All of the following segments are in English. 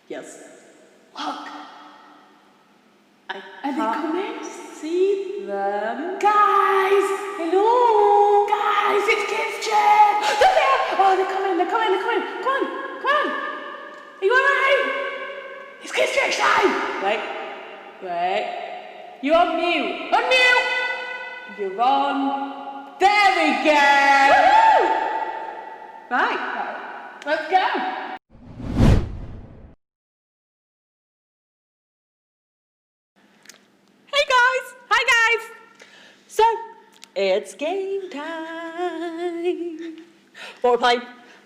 Yes. Look. I Are they can't coming? see them. Guys! Hello? Guys, it's Kids Chat! They're there! Oh, they're coming. Come on. Are you alright? It's Kids Chat time! Wait. You're on mute. Unmute! You're on. There we go. Woo! Right. Let's go! Hi guys! So, it's game time. What we're playing?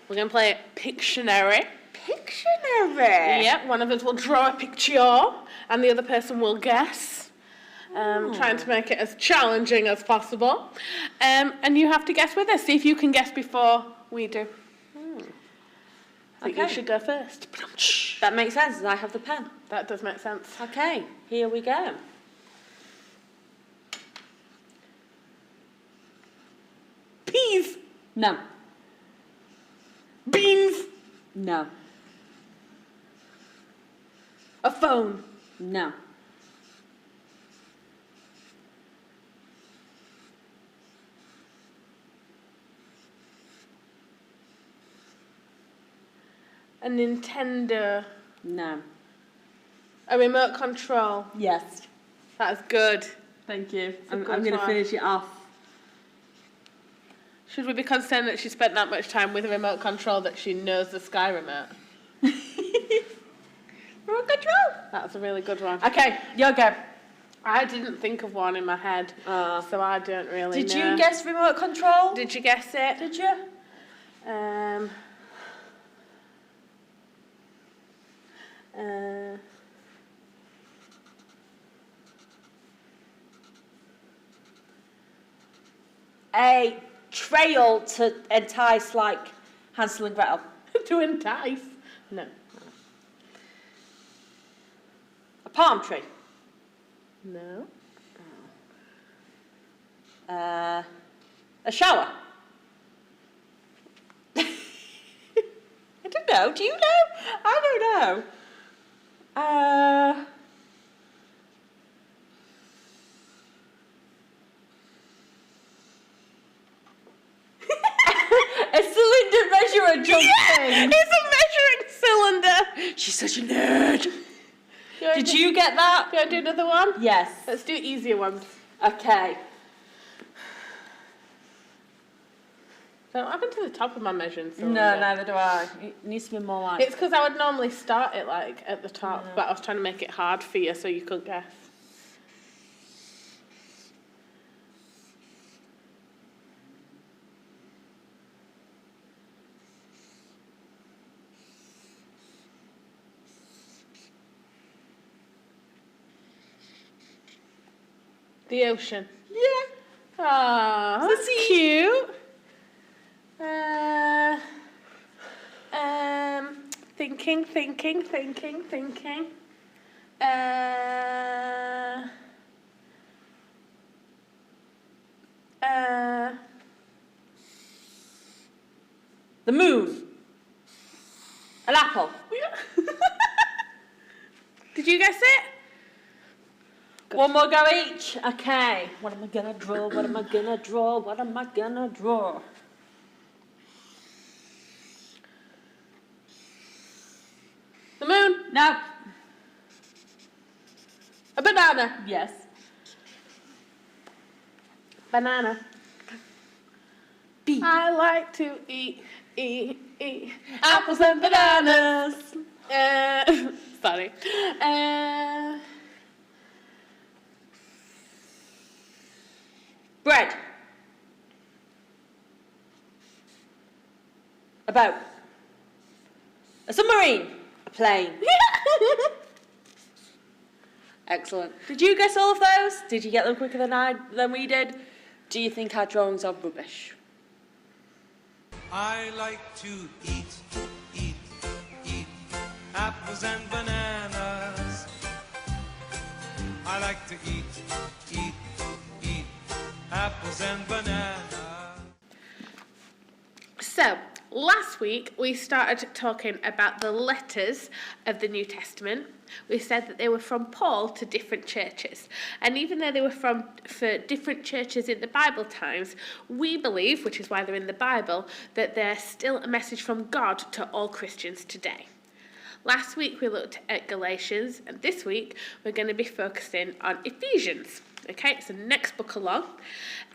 We're going to play Pictionary. Pictionary. Yep, one of us will draw a picture and the other person will guess. Trying to make it as challenging as possible. And you have to guess with us. See if you can guess before we do. I think you should go first. That makes sense, as I have the pen. That does make sense. Okay, here we go. Peas. No. Beans. No. A phone. No. A Nintendo. No. A remote control. Yes. That's good. Thank you. a I'm good going to one. finish it off. Should we be concerned that she spent that much time with a remote control that she knows the Sky remote? Remote control. That's a really good one. Okay, your go. I didn't think of one in my head, so I don't really know. Did you guess remote control? Did you guess it? Did you? A trail to entice, like Hansel and Gretel. To entice? No. A palm tree. No. A shower. I don't know. Do you know? I don't know. A cylinder measurer jump thing. It's a measuring cylinder. She's such a nerd. Did Did you get that? Do you want to do another one? Yes. Let's do easier ones. Okay. Don't happen to the top of my measuring cylinder. No, neither do I. It needs to be more like... It's because I would normally start it like at the top, but I was trying to make it hard for you so you couldn't guess. The ocean. Yeah. Aww, that's cute. Thinking. The moon. An apple. Did you guess it? One more go each. Okay. What am I gonna draw? What am I gonna draw? What am I gonna draw? The moon. No. A banana. Yes. Banana. B. I like to eat apples and bananas. Sorry. Bread. A boat. A submarine. A plane. Excellent. Did you guess all of those? Did you get them quicker than we did? Do you think our drawings are rubbish? I like to eat apples and bananas. I like to eat apples and bananas. So, Last week, we started talking about the letters of the New Testament. We said that they were from Paul to different churches. And even though they were for different churches in the Bible times, we believe, which is why they're in the Bible, that they're still a message from God to all Christians today. Last week we looked at Galatians, and this week we're going to be focusing on Ephesians. Okay, it's the next book along.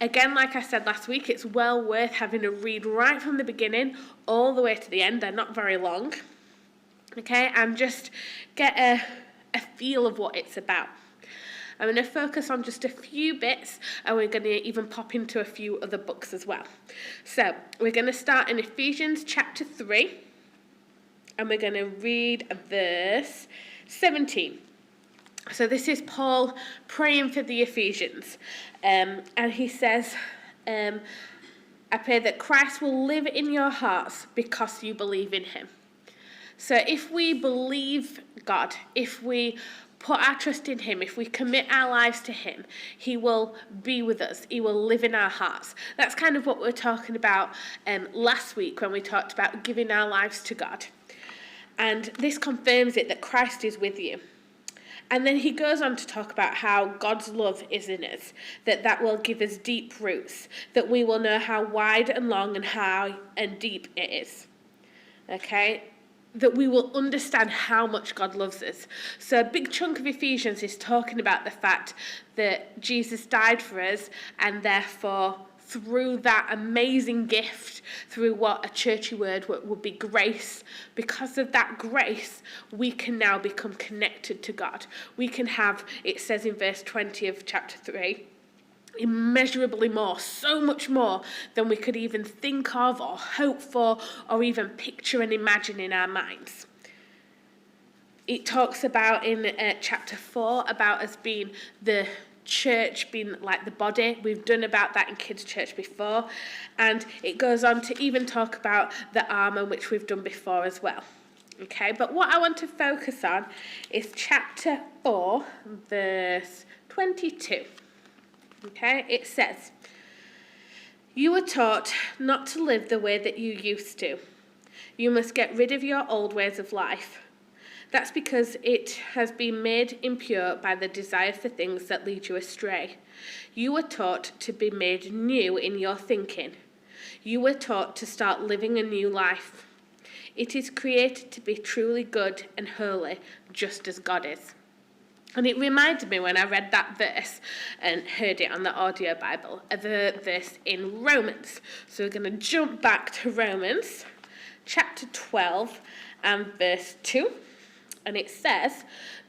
Again, like I said last week, it's well worth having a read right from the beginning all the way to the end. They're not very long. Okay, and just get a feel of what it's about. I'm going to focus on just a few bits, and we're going to even pop into a few other books as well. So we're going to start in Ephesians chapter 3, and we're going to read verse 17. So this is Paul praying for the Ephesians, and he says, I pray that Christ will live in your hearts because you believe in him. So if we believe God, if we put our trust in him, if we commit our lives to him, he will be with us. He will live in our hearts. That's kind of what we were talking about last week when we talked about giving our lives to God. And this confirms it, that Christ is with you. And then he goes on to talk about how God's love is in us, that will give us deep roots, that we will know how wide and long and high and deep it is. Okay? That we will understand how much God loves us. So a big chunk of Ephesians is talking about the fact that Jesus died for us, and therefore through that amazing gift, through what a churchy word would be grace, because of that grace, we can now become connected to God. We can have, it says in verse 20 of chapter 3, immeasurably more, so much more than we could even think of or hope for or even picture and imagine in our minds. It talks about in chapter 4 about us being the church, being like the body. We've done about that in kids' church before, and it goes on to even talk about the armour, which we've done before as well. Okay, but what I want to focus on is chapter 4, verse 22. Okay, it says, you were taught not to live the way that you used to. You must get rid of your old ways of life. That's because it has been made impure by the desire for things that lead you astray. You were taught to be made new in your thinking. You were taught to start living a new life. It is created to be truly good and holy, just as God is. And it reminded me when I read that verse and heard it on the audio Bible, of a verse in Romans. So we're going to jump back to Romans, chapter 12 and verse 2. And it says,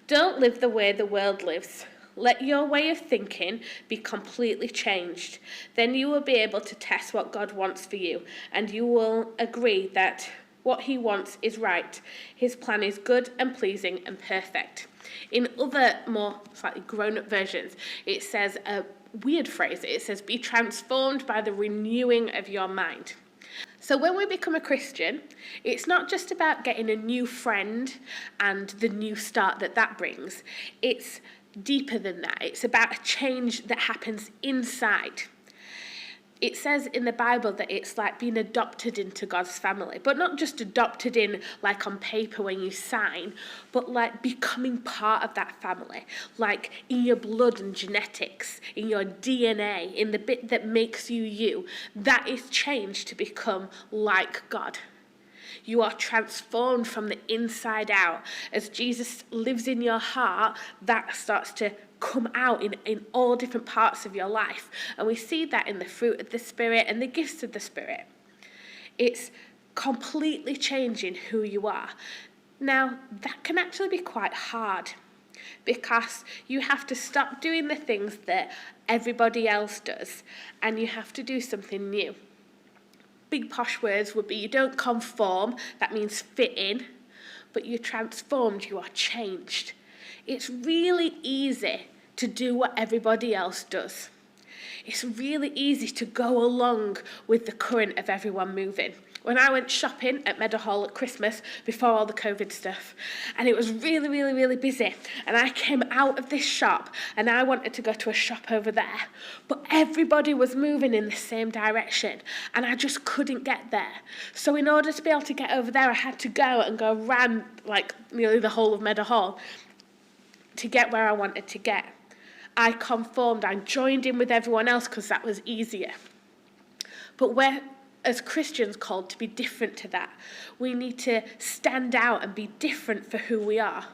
don't live the way the world lives. Let your way of thinking be completely changed. Then you will be able to test what God wants for you, and you will agree that what he wants is right. His plan is good and pleasing and perfect. In other more slightly grown-up versions, it says a weird phrase. It says, be transformed by the renewing of your mind. So when we become a Christian, it's not just about getting a new friend and the new start that brings. It's deeper than that. It's about a change that happens inside. It says in the Bible that it's like being adopted into God's family, but not just adopted in like on paper when you sign, but like becoming part of that family, like in your blood and genetics, in your DNA, in the bit that makes you you. That is changed to become like God. You are transformed from the inside out. As Jesus lives in your heart, that starts to come out in all different parts of your life. And we see that in the fruit of the Spirit and the gifts of the Spirit. It's completely changing who you are. Now, that can actually be quite hard because you have to stop doing the things that everybody else does and you have to do something new. Big posh words would be you don't conform, that means fit in, but you're transformed, you are changed. It's really easy to do what everybody else does. It's really easy to go along with the current of everyone moving. when I went shopping at Meadowhall at Christmas before all the COVID stuff, and it was really, really, really busy, and I came out of this shop and I wanted to go to a shop over there, but everybody was moving in the same direction and I just couldn't get there. So in order to be able to get over there, I had to go around like nearly the whole of Meadowhall to get where I wanted to get. I conformed, I joined in with everyone else because that was easier. But we're, as Christians, called to be different to that. We need to stand out and be different for who we are.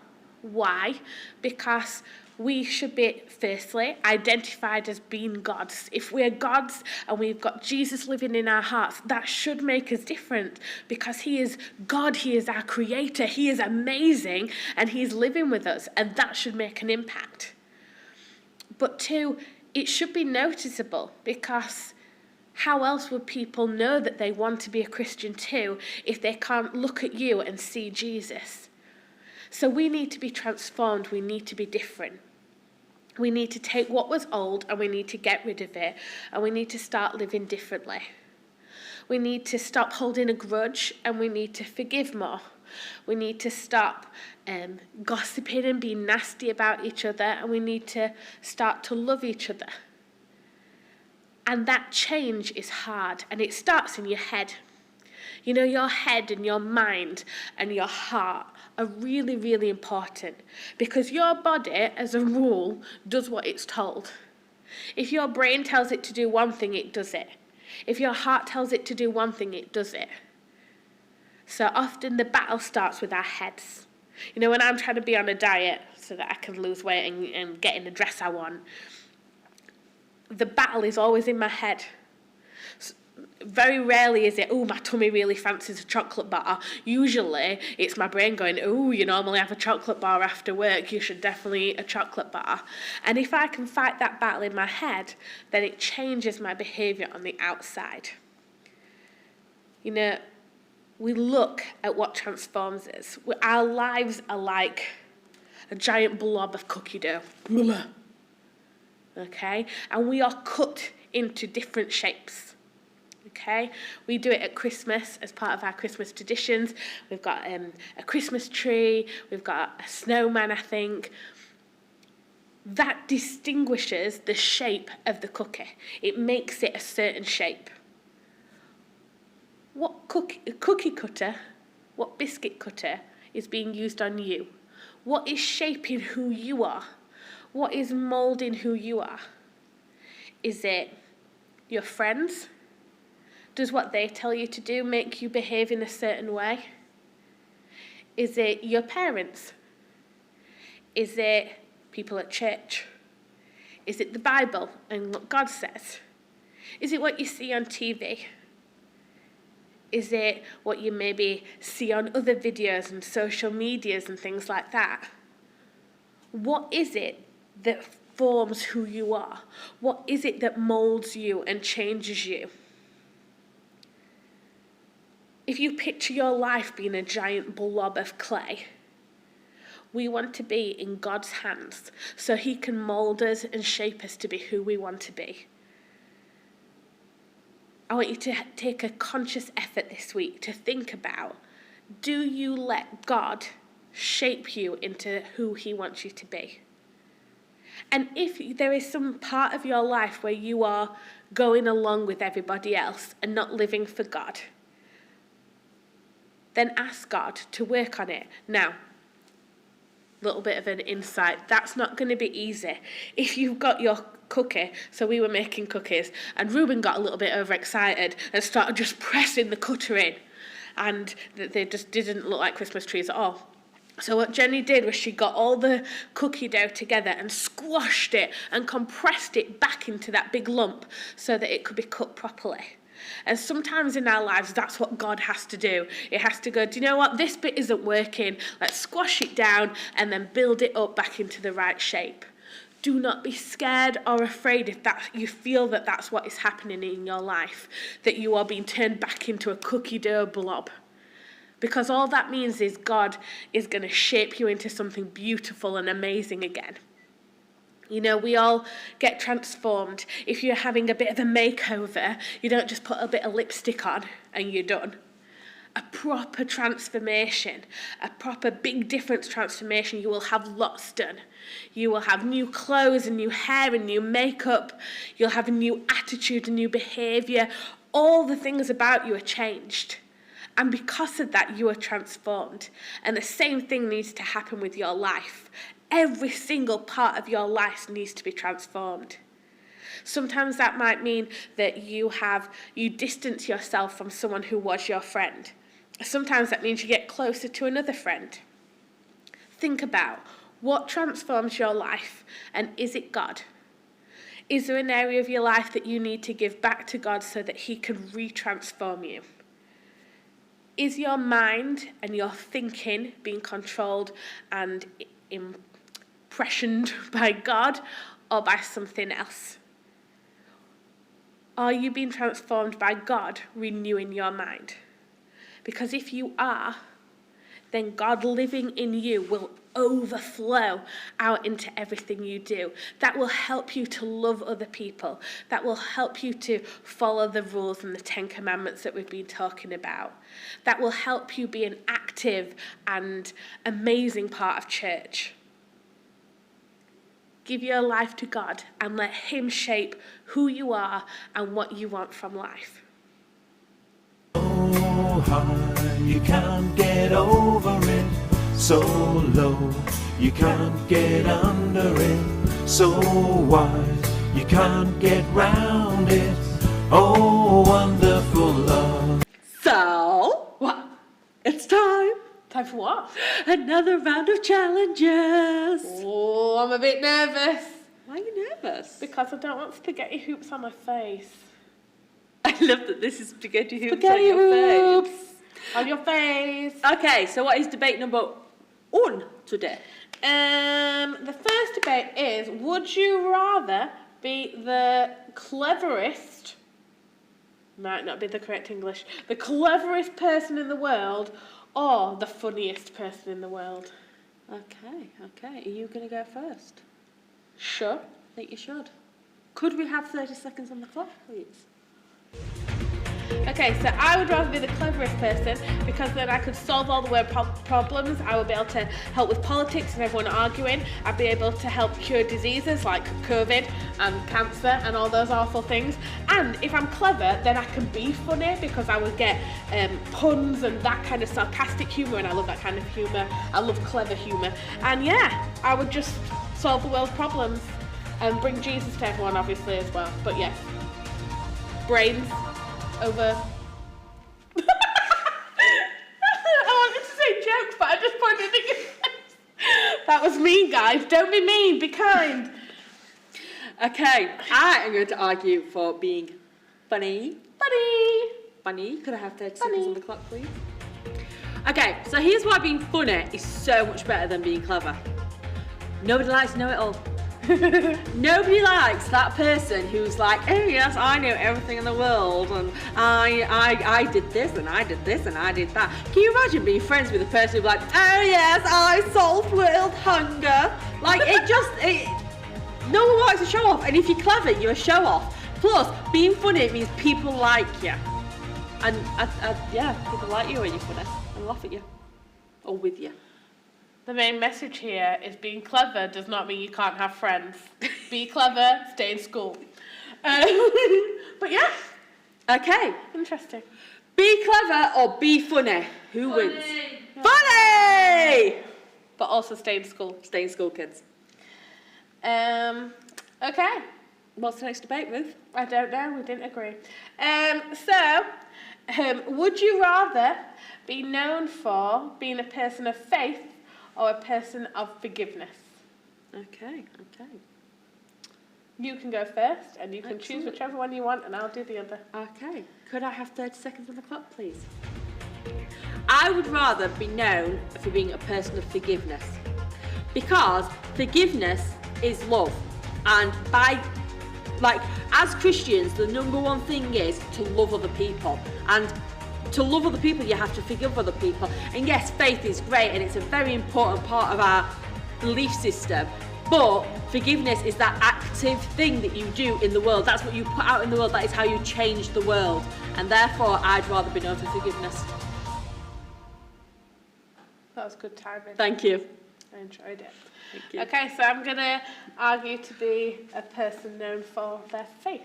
Why? Because we should be, firstly, identified as being gods. If we're gods and we've got Jesus living in our hearts, that should make us different because he is God, he is our creator, he is amazing, and he's living with us, and that should make an impact. But two, it should be noticeable because how else would people know that they want to be a Christian too if they can't look at you and see Jesus? So we need to be transformed, we need to be different. We need to take what was old and we need to get rid of it, and we need to start living differently. We need to stop holding a grudge and we need to forgive more. We need to stop gossiping and being nasty about each other, and we need to start to love each other. And that change is hard, and it starts in your head. You know, your head and your mind and your heart are really, really important because your body, as a rule, does what it's told. If your brain tells it to do one thing, it does it. If your heart tells it to do one thing, it does it. So often the battle starts with our heads. You know, when I'm trying to be on a diet so that I can lose weight and get in the dress I want, the battle is always in my head. Very rarely is it, oh, my tummy really fancies a chocolate bar. Usually it's my brain going, oh, you normally have a chocolate bar after work, you should definitely eat a chocolate bar. And if I can fight that battle in my head, then it changes my behaviour on the outside. You know, we look at what transforms us. Our lives are like a giant blob of cookie dough. Okay? And we are cut into different shapes. Okay? We do it at Christmas as part of our Christmas traditions. We've got a Christmas tree. We've got a snowman, I think. That distinguishes the shape of the cookie. It makes it a certain shape. What cookie cutter, what biscuit cutter is being used on you? What is shaping who you are? What is moulding who you are? Is it your friends? Does what they tell you to do make you behave in a certain way? Is it your parents? Is it people at church? Is it the Bible and what God says? Is it what you see on TV? Is it what you maybe see on other videos and social medias and things like that? What is it that forms who you are? What is it that moulds you and changes you? If you picture your life being a giant blob of clay, we want to be in God's hands so he can mould us and shape us to be who we want to be. I want you to take a conscious effort this week to think about, do you let God shape you into who he wants you to be? And if there is some part of your life where you are going along with everybody else and not living for God, then ask God to work on it. Now, little bit of an insight, that's not going to be easy. If you've got your cookie, so we were making cookies, and Ruben got a little bit overexcited and started just pressing the cutter in, and they just didn't look like Christmas trees at all. So what Jenny did was she got all the cookie dough together and squashed it and compressed it back into that big lump so that it could be cut properly. And sometimes in our lives, that's what God has to do. It has to go, do you know what? This bit isn't working. Let's squash it down and then build it up back into the right shape. Do not be scared or afraid if that you feel that that's what is happening in your life, that you are being turned back into a cookie dough blob. Because all that means is God is going to shape you into something beautiful and amazing again. You know, we all get transformed. If you're having a bit of a makeover, you don't just put a bit of lipstick on and you're done. a proper transformation, a proper big difference transformation. You will have lots done. You will have new clothes and new hair and new makeup. You'll have a new attitude and new behaviour. All the things about you are changed. And because of that, you are transformed. And the same thing needs to happen with your life. Every single part of your life needs to be transformed. Sometimes that might mean that you distance yourself from someone who was your friend. Sometimes that means you get closer to another friend. Think about what transforms your life, and is it God? Is there an area of your life that you need to give back to God so that he can retransform you? Is your mind and your thinking being controlled and impressioned by God or by something else? Are you being transformed by God renewing your mind? Because if you are, then God living in you will overflow out into everything you do. That will help you to love other people. That will help you to follow the rules and the 10 Commandments that we've been talking about. That will help you be an active and amazing part of church. Give your life to God and let him shape who you are and what you want from life. So high, you can't get over it. So low, you can't get under it. So wide, you can't get round it. Oh, wonderful love. So, what? It's time. Time for what? Another round of challenges. Oh, I'm a bit nervous. Why are you nervous? Because I don't want spaghetti hoops on my face. I love that this is spaghetti hoops Spaghetti on your hoops. face. On your face. Okay, so what is debate number 1 today? The first debate is, would you rather be the cleverest, might not be the correct English, the cleverest person in the world or the funniest person in the world? Okay. Are you going to go first? Sure. I think you should. Could we have 30 seconds on the clock, please? Okay, so I would rather be the cleverest person because then I could solve all the world problems. I would be able to help with politics and everyone arguing. I'd be able to help cure diseases like COVID and cancer and all those awful things. And if I'm clever, then I can be funny because I would get puns and that kind of sarcastic humour, and I love that kind of humour. I love clever humour. And yeah, I would just solve the world's problems and bring Jesus to everyone, obviously, as well. But yes, brains over. I wanted to say jokes, but I just pointed at your face. That was mean, guys. Don't be mean. Be kind. Okay, I am going to argue for being funny. Funny. Could I have 30 seconds on the clock, please? Okay, so here's why being funny is so much better than being clever. Nobody likes to know it all. Nobody likes that person who's like, oh yes, I know everything in the world, and I did this and I did this and I did that. Can you imagine being friends with a person who's like, oh yes, I solved world hunger? Like no one likes to show off, and if you're clever, you're a show off. Plus, being funny means people like you, and yeah, people like you when you're funny and laugh at you or with you. The main message here is being clever does not mean you can't have friends. Be clever, stay in school. But yeah. Okay. Interesting. Be clever or be funny? Who wins? Funny! But also stay in school. Stay in school, kids. Okay. What's the next debate, Ruth? I don't know, we didn't agree. Would you rather be known for being a person of faith or a person of forgiveness? Okay. You can go first, and you can Excellent. choose whichever one you want, and I'll do the other. Okay. Could I have 30 seconds on the clock, please? I would rather be known for being a person of forgiveness, because forgiveness is love, and as Christians, the number one thing is to love other people, and to love other people, you have to forgive other people. And yes, faith is great, and it's a very important part of our belief system. But forgiveness is that active thing that you do in the world. That's what you put out in the world. That is how you change the world. And therefore, I'd rather be known for forgiveness. That was good timing. Thank you. I enjoyed it. Thank you. Okay, so I'm going to argue to be a person known for their faith.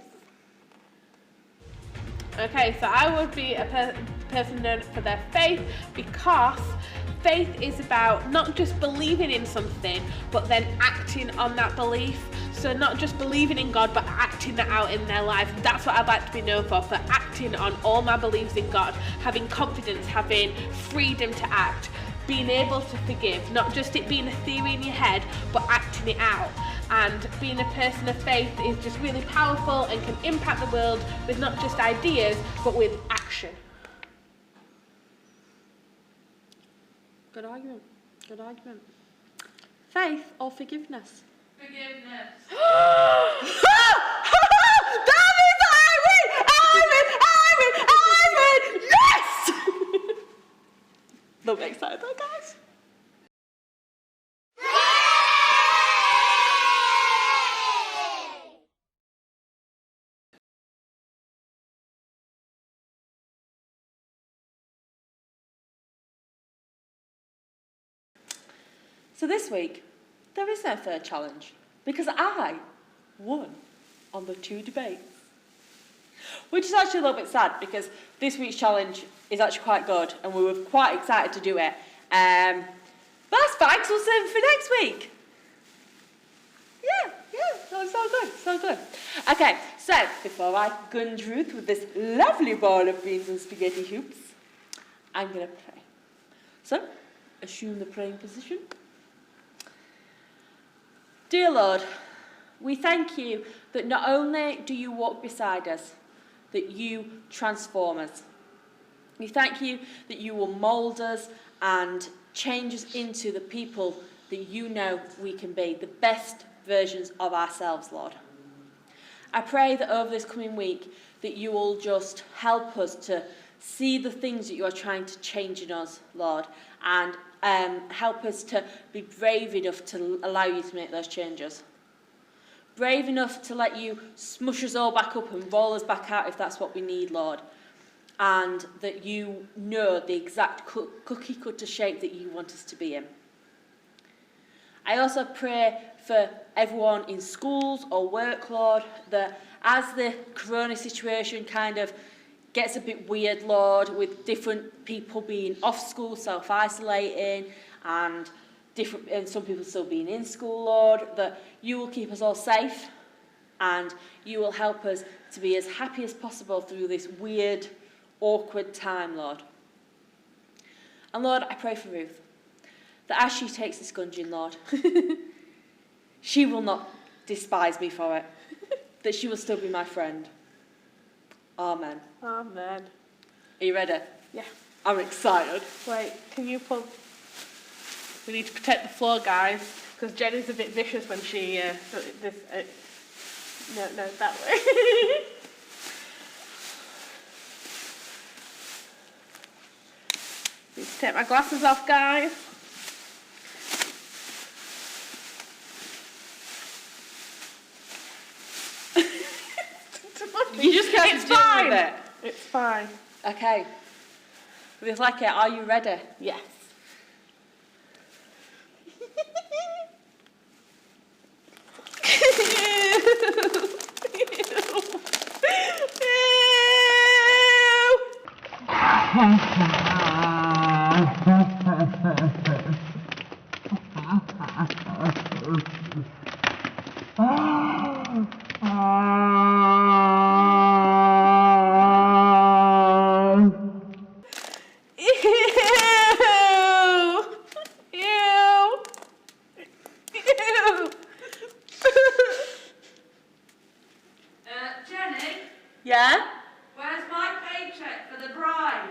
Okay, so I would be a person known for their faith because faith is about not just believing in something, but then acting on that belief. So not just believing in God, but acting that out in their life. That's what I'd like to be known for acting on all my beliefs in God, having confidence, having freedom to act, being able to forgive, not just it being a theory in your head, but acting it out. And being a person of faith is just really powerful and can impact the world with not just ideas, but with action. Good argument. Good argument. Faith or forgiveness? Forgiveness. That is Ivan! Yes! Little bit excited though, guys. So this week, there is no third challenge because I won on the 2 debates. Which is actually a little bit sad because this week's challenge is actually quite good and we were quite excited to do it. But that's fine because we'll save it for next week. Yeah, no, so good. Okay, so before I gunge Ruth with this lovely bowl of beans and spaghetti hoops, I'm going to pray. So, assume the praying position. Dear Lord, we thank you that not only do you walk beside us, that you transform us. We thank you that you will mould us and change us into the people that you know we can be, the best versions of ourselves, Lord. I pray that over this coming week that you will just help us to see the things that you are trying to change in us, Lord, and help us to be brave enough to allow you to make those changes. Brave enough to let you smush us all back up and roll us back out if that's what we need, Lord. And that you know the exact cookie cutter shape that you want us to be in. I also pray for everyone in schools or work, Lord, that as the corona situation kind of gets a bit weird, Lord, with different people being off school, self-isolating, and some people still being in school, Lord, that you will keep us all safe and you will help us to be as happy as possible through this weird, awkward time, Lord. And Lord, I pray for Ruth, that as she takes this gunging, Lord, she will not despise me for it, that she will still be my friend. Amen. Amen. Are you ready? Yeah. I'm excited. Wait, can you pull? We need to protect the floor, guys, because Jenny's a bit vicious when she no, that way. Need to take my glasses off, guys. You just can't It's deal fine. with it. It's fine. Okay. With like it, are you ready? Yes. Yeah? Where's my paycheck for the bribe?